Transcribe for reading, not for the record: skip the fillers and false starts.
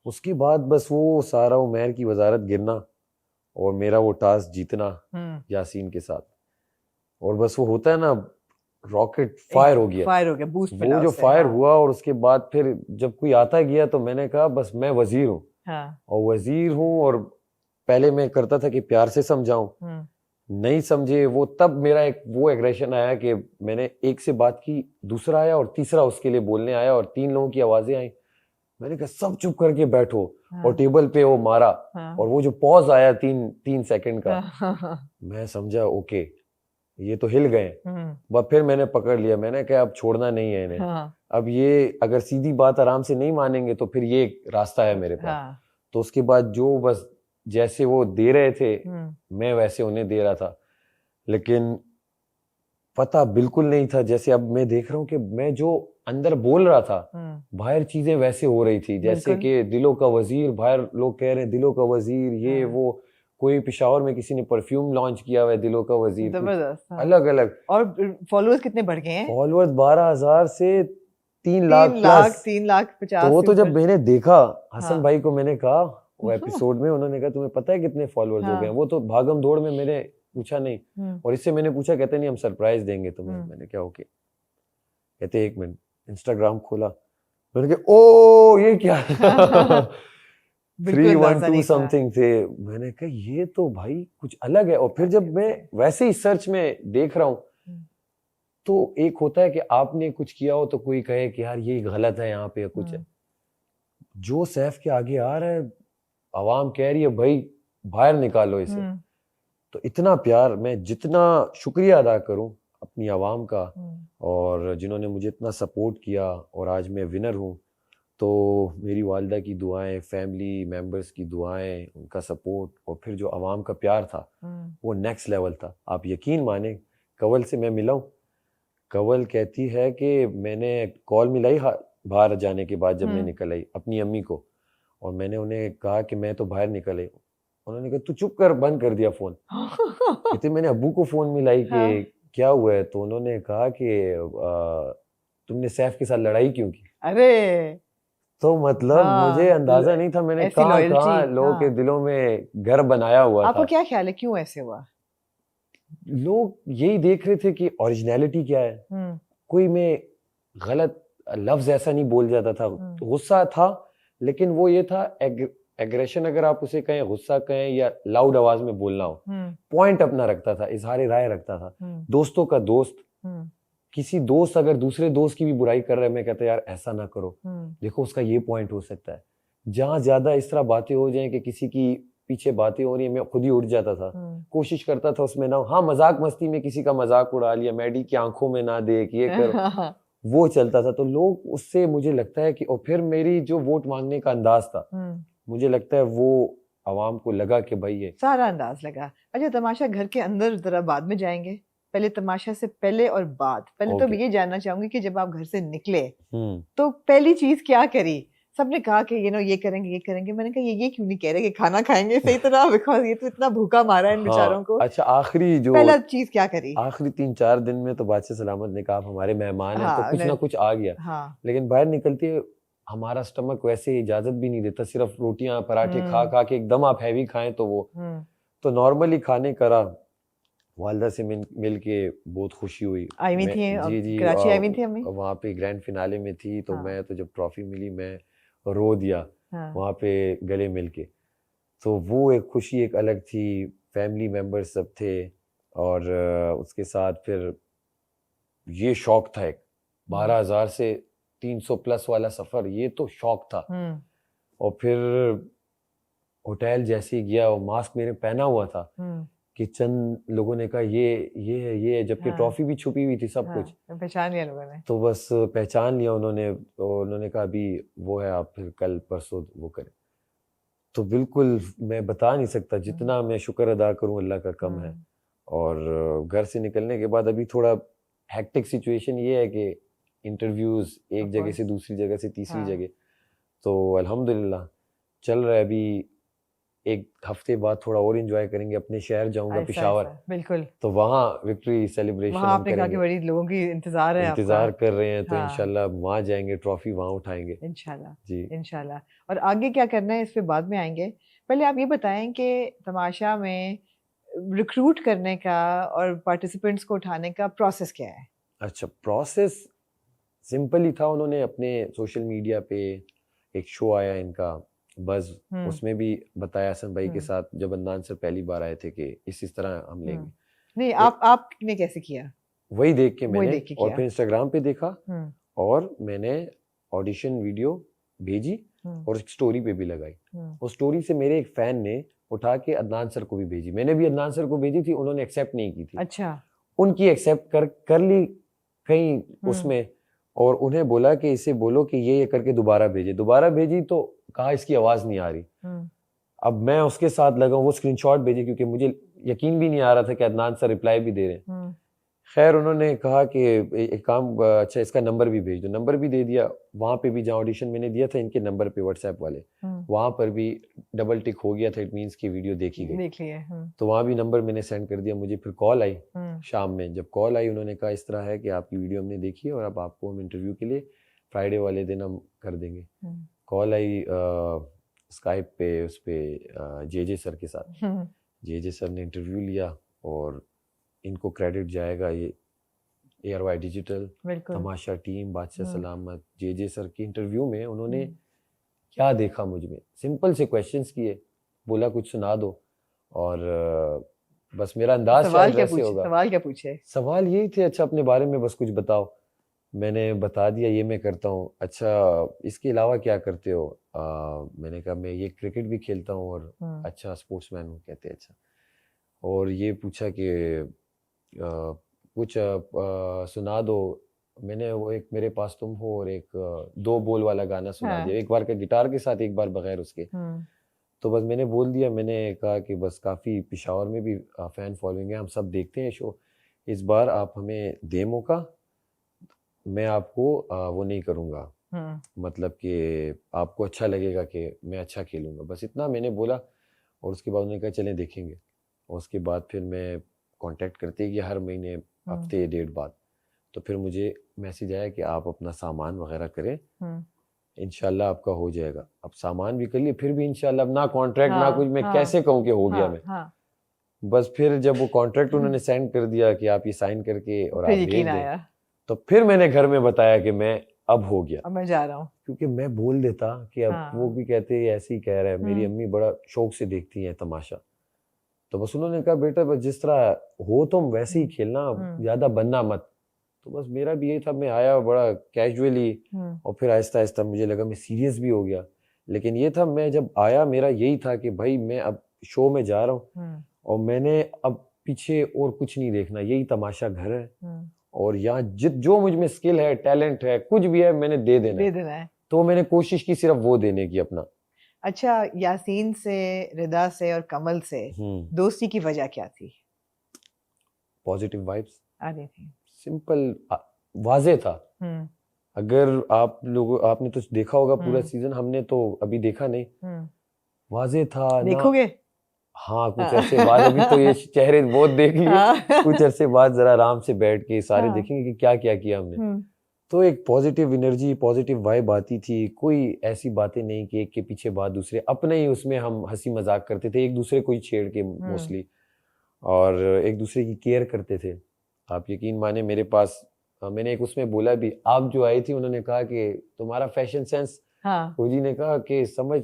उसके बाद बस वो सारा उमैर की वजारत गिरना और मेरा वो टास्क जीतना यासीन के साथ, और बस वो होता है ना, रॉकेट फायर हो गया। फायर हो गया, बूस्ट वो मिला जो उससे। फायर हाँ। हुआ, और उसके बाद फिर जब कोई आता गया तो मैंने कहा बस मैं वजीर हूँ, हाँ। और वजीर हूँ। और पहले मैं करता था कि प्यार से समझाऊं, नहीं समझे वो, तब मेरा एक वो एग्रेशन आया कि मैंने एक से बात की, दूसरा आया और तीसरा उसके लिए बोलने आया, और 3 लोगों की आवाजें आई। मैंने कहा सब चुप करके बैठो, और टेबल पे वो मारा, और वो जो पॉज आया 3 सेकंड का, मैं समझा ओके ये तो हिल गए। बस फिर मैंने पकड़ लिया, मैंने कहा अब छोड़ना नहीं है इन्हें, अब ये अगर सीधी बात आराम से नहीं मानेंगे तो फिर ये एक रास्ता है मेरे पास। तो उसके बाद जो बस जैसे वो दे रहे थे मैं वैसे उन्हें दे रहा था, लेकिन पता बिल्कुल नहीं था। जैसे अब मैं देख रहा हूँ कि मैं जो अंदर बोल रहा था बाहर चीजें वैसे हो रही थी, जैसे कि दिलों का वजीर, बाहर लोग कह रहे हैं दिलों का वजीर, ये वो, कोई पेशावर में किसी ने परफ्यूम लॉन्च किया हुआ है दिलों का वजीर, जबरदस्त। अलग अलग। और फॉलोअर्स कितने बढ़ गए हैं? फॉलोअर्स 12,000 से 3 लाख 3 लाख, प्लस। 3,50,000 तो वो से तो जब ऊपर। मैंने देखा, हसन हाँ। भाई को मैंने कहा वो एपिसोड में, उन्होंने कहा तुम्हें पता है कितने फॉलोअर्स हो गए हैं? वो तो भागम दौड़ में, मैंने पूछा नहीं, और इससे मैंने पूछा, कहते नहीं हम सरप्राइज देंगे तुम्हें। मैंने कहा ओके। कहते 1 मिनट, इंस्टाग्राम खोला, मैंने कहा ओ ये क्या 312 समथिंग थे। मैंने कहा ये तो भाई कुछ अलग है। और फिर जब मैं वैसे ही सर्च में देख रहा हूँ, तो एक होता है कि आपने कुछ किया हो तो कोई कहे कि यार ये गलत है यहाँ पे, कुछ है। जो सैफ के आगे आ रहा है, आवाम कह रही है भाई बाहर निकालो इसे। तो इतना प्यार, मैं जितना शुक्रिया अदा करूं अपनी आवाम का, और जिन्होंने मुझे इतना सपोर्ट किया, और आज मैं विनर हूं, तो मेरी वालिदा की दुआएं, फैमिली मेंबर्स की दुआएं, उनका सपोर्ट, और फिर जो आवाम का प्यार था वो नेक्स्ट लेवल था। आप यकीन माने, कंवल से मैं मिला हूं, कंवल कहती है कि मैंने कॉल मिलाई बाहर जाने के बाद, जब मैं निकल आई अपनी अम्मी को, और मैंने उन्हें कहा कि मैं तो बाहर निकल आई। उन्होंने कहा तू चुप कर, बंद कर दिया फोन। कहते मैंने अब्बू को फोन मिलाई कि क्या हुआ है, तो उन्होंने कहा कि तुमने सैफ के साथ लड़ाई क्यों की। अरे तो मतलब मुझे अंदाजा नहीं था, मैंने ऐसी कहाँ लॉयल्टी। कहाँ लोगों के दिलों में घर बनाया हुआ आपको था। क्या ख्याल है क्यों ऐसे हुआ? लोग यही देख रहे थे कि ओरिजिनलिटी क्या है। कोई मैं गलत लफ्ज ऐसा नहीं बोल जाता था, गुस्सा था, लेकिन वो ये था एग्रेशन, अगर आप उसे कहें, गुस्सा कहें, या लाउड आवाज में बोलना हो, पॉइंट अपना रखता था, इजहार राय रखता था, दोस्तों का दोस्त। किसी दोस्त अगर दूसरे दोस्त की भी बुराई कर रहे हैं, मैं कहता यार ऐसा ना करो, देखो उसका ये पॉइंट हो सकता है। जहां ज्यादा इस तरह बातें हो जाएं कि किसी की पीछे बातें हो रही है, मैं खुद ही उठ जाता था, कोशिश करता था उसमें ना, हाँ मजाक मस्ती में किसी का मजाक उड़ा लिया, मैडी की आंखों में ना देख, ये कर वो चलता था। तो लोग उससे, मुझे लगता है कि, और फिर मेरी जो वोट मांगने का अंदाज था, मुझे लगता है वो आवाम को लगा कि भाई ये सारा अंदाज लगा। अच्छा, तमाशा घर के अंदर जरा बाद में जाएंगे, पहले तमाशा से पहले और बाद। पहले तो ये जानना चाहूंगी कि जब आप घर से निकले तो पहली चीज क्या करी? सबने कहा कि ये करेंगे ये करेंगे, मैंने कहा ये क्यों नहीं कह रहे कि खाना खाएंगे सही तरह, बिकॉज ये तो इतना भूखा मारा है इन बेचारों को। अच्छा, आखिरी जो पहला चीज क्या करी? आखिरी 3-4 दिन में तो बादशाह सलामत ने कहा आप हमारे मेहमान हैं, तो कुछ ना कुछ आ गया। लेकिन बाहर निकलते हमारा स्टमक वैसे इजाजत भी नहीं देता, सिर्फ रोटियां पराठे खा खा के एकदम आप हैवी खाएं तो वो, तो नॉर्मली खाने करा। वालदा से मिल के बहुत खुशी हुई। आई हुई थी जी कराची, आई हुई थी अम्मी वहाँ पे ग्रैंड फिनाले में थी, तो मैं तो जब ट्रॉफी मिली मैं रो दिया वहाँ पे गले मिल के। तो वो एक खुशी एक अलग थी, फैमिली मेंबर्स सब थे, और उसके साथ फिर ये शौक था एक 12,000 से 300 प्लस वाला सफर, ये तो शौक था। और फिर होटल जैसे ही गया, और मास्क मेरे पहना हुआ था कि चंद लोगों ने कहा ये जबकि ट्रॉफी भी छुपी हुई थी, सब कुछ पहचान लिया लोगों ने। तो बस पहचान लिया उन्होंने, तो उन्होंने कहा अभी वो है, आप फिर कल परसों वो करें। तो बिल्कुल मैं बता नहीं सकता, जितना मैं शुक्र अदा करूं अल्लाह का कम है। और घर से निकलने के बाद अभी थोड़ा हेक्टिक सिचुएशन ये है कि इंटरव्यूज एक जगह से दूसरी जगह से तीसरी जगह, तो अल्हम्दुलिल्लाह चल रहा है। अभी एक हफ्ते बाद थोड़ा और एंजॉय करेंगे, अपने शहर जाऊंगा पेशावर, बिल्कुल, तो वहाँ विक्ट्री सेलिब्रेशन वहाँ हम आपने कहा कि करेंगे। बड़ी लोगों की इंतजार है आपका। इंतजार कर रहे हैं, तो हाँ। इंशाल्लाह वहाँ जाएंगे, ट्रॉफी वहाँ उठाएंगे इंशाल्लाह, जी। इंशाल्लाह। और आगे क्या करना है इस पे बाद में आएंगे। पहले आप ये बताएं कि तमाशा में रिक्रूट करने का और पार्टिसिपेंट्स को उठाने का प्रोसेस क्या है? अच्छा, प्रोसेस सिंपल ही था। उन्होंने अपने सोशल मीडिया पे एक शो आया इनका बज़, उसमें भी बताया हसन भाई के साथ, जब अदनान सर पहली बार आए थे, कि इस तरह हम लेंगे। नहीं, तो आपने कैसे किया? वही देख के वही मैंने, देख के और किया। फिर इंस्टाग्राम पे देखा, और मैंने ऑडिशन वीडियो भेजी और स्टोरी पे भी लगाई। और स्टोरी से मेरे एक फैन ने उठा के अदनान सर को भी भेजी। मैंने भी अदनान सर को भेजी थी, उन्होंने एक्सेप्ट नहीं की थी। अच्छा। उनकी एक्सेप्ट कर ली कहीं उसमें, और उन्हें बोला कि इसे बोलो कि ये करके दोबारा भेजे। दोबारा भेजी तो कहा इसकी आवाज नहीं आ रही। अब मैं उसके साथ लगा, वो स्क्रीनशॉट भेजे, क्योंकि मुझे यकीन भी नहीं आ रहा था कि अदनान सर रिप्लाई भी दे रहे हैं। खैर उन्होंने कहा कि एक काम, अच्छा इसका नंबर भी भेज दो। नंबर भी दे दिया। वहाँ पे भी जहाँ ऑडिशन मैंने दिया था इनके नंबर पे, व्हाट्सएप वाले, वहाँ पर भी डबल टिक हो गया था, इट मीन्स की वीडियो देखी गई। देख लिए। तो वहाँ भी नंबर मैंने सेंड कर दिया। मुझे फिर कॉल आई शाम में। जब कॉल आई, उन्होंने कहा इस तरह है कि आपकी वीडियो हमने देखी है और अब आपको हम इंटरव्यू के लिए फ्राइडे वाले दिन हम कर देंगे। कॉल आई स्काइप पे, उस पे जे सर के साथ। जे सर ने इंटरव्यू लिया, और इनको क्रेडिट जाएगा ये ARY डिजिटल, तमाशा टीम, बादशाह सलामत, जे सर की इंटरव्यू में उन्होंने क्या देखा मुझ में, सिंपल से क्वेश्चंस किए, बोला कुछ सुना दो, और बस मेरा अंदाज शायद वैसे होगा। सवाल क्या पूछे? सवाल यही थे, अच्छा अपने बारे में बस कुछ बताओ। मैंने बता दिया ये मैं करता हूँ। अच्छा इसके अलावा क्या करते हो? मैंने कहा मैं ये क्रिकेट भी खेलता हूँ, और अच्छा स्पोर्ट्समैन हूँ। कहते अच्छा। और ये पूछा कि कुछ सुना दो। मैंने वो एक मेरे पास तुम हो और एक 2 बोल वाला गाना सुना दिया, एक बार का गिटार के साथ, एक बार बगैर उसके। तो बस मैंने बोल दिया। मैंने कहा कि बस काफ़ी पेशावर में भी फ़ैन फॉलोइंग है, हम सब देखते हैं शो, इस बार आप हमें दे मौका, मैं आपको वो नहीं करूँगा, मतलब कि आपको अच्छा लगेगा कि मैं अच्छा खेलूँगा, बस इतना मैंने बोला। और उसके बाद उन्होंने कहा चलें देखेंगे। और उसके बाद फिर मैं कांटेक्ट करते गया हर महीने, हफ्ते 1.5 बाद। तो फिर मुझे मैसेज आया कि आप अपना सामान वगैरह करें, इंशाल्लाह आपका हो जाएगा। अब सामान भी कर लिए, फिर भी इंशाल्लाह, अब ना कॉन्ट्रैक्ट ना कुछ, मैं कैसे कहूँ कि हो गया मैं। बस फिर जब वो कॉन्ट्रैक्ट उन्होंने सेंड कर दिया कि आप ये साइन करके और आप भेज दें, तो फिर मैंने घर में बताया कि मैं अब हो गया, अब मैं जा रहा हूँ। क्योंकि मैं बोल देता कि अब वो भी कहते ऐसे ही कह रहा है। मेरी अम्मी बड़ा शौक से देखती हैं तमाशा, तो बस उन्होंने कहा बेटा बस जिस तरह हो तुम वैसे ही खेलना, ज्यादा बनना मत। तो बस मेरा भी यही था, मैं आया बड़ा कैजुअली, और फिर आहिस्ता आहिस्ता मुझे लगा मैं सीरियस भी हो गया। लेकिन ये था, मैं जब आया मेरा यही था कि भाई मैं अब शो में जा रहा हूँ, और मैंने अब पीछे और कुछ नहीं देखना, यही तमाशा घर है, और यहाँ जो मुझ में स्किल है, टैलेंट है, कुछ भी है, मैंने दे देना है। तो मैंने कोशिश की सिर्फ वो देने की अपना। अच्छा, यासीन से, रिदा से और कमल से दोस्ती की वजह क्या थी? पॉजिटिव वाइब्स आ रही थी, सिंपल, वाजे था। अगर आप लोग, आपने तो देखा होगा पूरा सीजन, हमने तो अभी देखा नहीं, वाजे था। देखोगे? हाँ कुछ अरसे बाद, अभी तो ये चेहरे बहुत देख लिए, कुछ अरसे बाद जरा आराम से बैठ के सारे देखेंगे कि क्या क्या किया हमने। तो एक पॉजिटिव एनर्जी, पॉजिटिव वाइब आती थी। कोई ऐसी बातें नहीं कि एक के पीछे बात, दूसरे अपने ही उसमें हम हंसी मजाक करते थे, एक दूसरे को ही छेड़ के मोस्टली, और एक दूसरे की केयर करते थे। आप यकीन माने मेरे पास, मैंने एक उसमें बोला भी, आप जो आई थी उन्होंने कहा कि तुम्हारा फैशन सेंस, फौजी ने कहा कि समझ